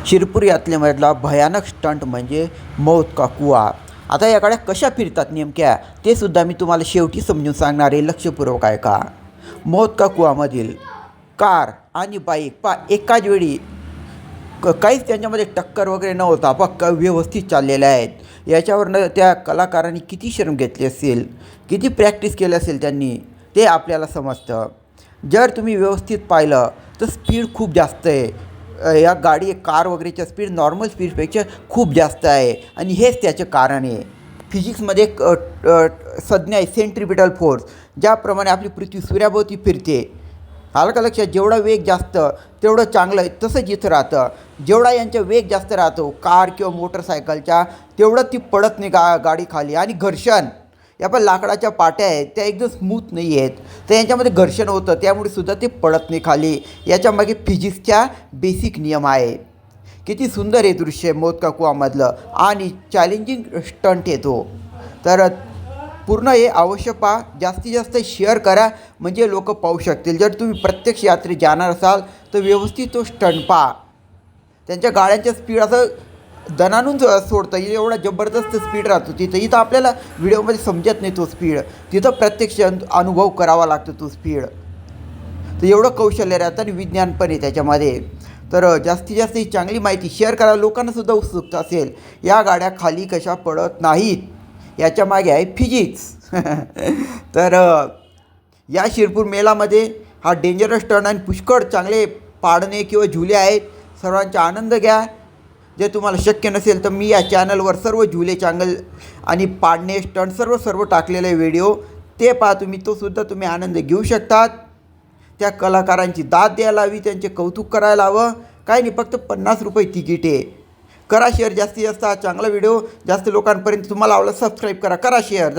शिरपूर यात्रेमधला भयानक स्टंट म्हणजे मौत का कुआ. आता या गाड्या कशा फिरतात नेमक्या ते सुद्धा मी तुम्हाला शेवटी समजून सांगणार आहे. लक्षपूर्वक आहे का. मौत का कुआमधील कार आणि बाईक एकाच वेळी काहीच त्यांच्यामध्ये टक्कर वगैरे न होता पक्का व्यवस्थित चाललेल्या आहेत. याच्यावरनं त्या कलाकारांनी किती श्रम घेतले असेल, किती प्रॅक्टिस केली असेल त्यांनी, ते आपल्याला समजतं. जर तुम्ही व्यवस्थित पाहिलं तर स्पीड खूप जास्त आहे. या कार वगैरेच्या स्पीड नॉर्मल स्पीडपेक्षा खूप जास्त आहे आणि हेच त्याचं कारण आहे. फिजिक्समध्ये संज्ञा आहे सेंट्रिपिटल फोर्स. ज्याप्रमाणे आपली पृथ्वी सूर्याभोवती फिरते, आलं का लक्षात. जेवढा वेग जास्त तेवढं चांगलं आहे. तसंच इथं राहतं. जेवढा यांचा वेग जास्त राहतो कार किंवा मोटरसायकलच्या, तेवढं ती पडत नाही गाडी खाली. आणि घर्षण, या पण लाकडाच्या पाट्या आहेत त्या एकदम स्मूथ नाही आहेत, तर यांच्यामध्ये घर्षण होतं, त्यामुळे सुद्धा ते पडत नाही खाली. याच्यामागे फिजिक्सच्या बेसिक नियम आहे. किती सुंदर हे दृश्य मौत का कुआमधलं आणि चॅलेंजिंग स्टंट येतो. तर पूर्ण हे अवश्य पहा, जास्तीत जास्त शेअर करा म्हणजे लोक पाहू शकतील. जर तुम्ही प्रत्यक्ष यात्रेत जाणार असाल तर व्यवस्थित तो स्टंट पहा. त्यांच्या गाड्यांच्या स्पीड असं दणानून सोडतं, एवढा जबरदस्त स्पीड राहतो तिथं. इथं आपल्याला व्हिडिओमध्ये समजत नाही तो स्पीड, तिथं प्रत्यक्ष अनुभव करावा लागतो तो स्पीड. तर एवढं कौशल्य राहतं आणि विज्ञान पण आहे त्याच्यामध्ये. तर जास्तीत जास्त ही चांगली माहिती शेअर करा. लोकांनासुद्धा उत्सुकता असेल, या गाड्या खाली कशा पडत नाहीत, याच्या मागे आहे फिजिक्स. तर या शिरपूर मेलामध्ये हा डेंजरस टर्न आणि पुष्कळ चांगले पाडणे किंवा झुले आहेत. सर्वांचा आनंद घ्या. जे तुम्हाला शक्य नसेल तर मी या चॅनलवर सर्व झुले चांगल आणि पाडणे स्टंट सर्व टाकलेले व्हिडिओ ते पहा तुम्ही. तो सुद्धा तुम्ही आनंद घेऊ शकतात. त्या कलाकारांची दाद द्यायला हवी, त्यांचे कौतुक करायला हवं. काही नाही, फक्त 50 रुपये तिकीट आहे. करा शेअर जास्तीत जास्त. हा चांगला व्हिडिओ जास्त लोकांपर्यंत तुम्हाला आवडला सबस्क्राईब करा शेअर.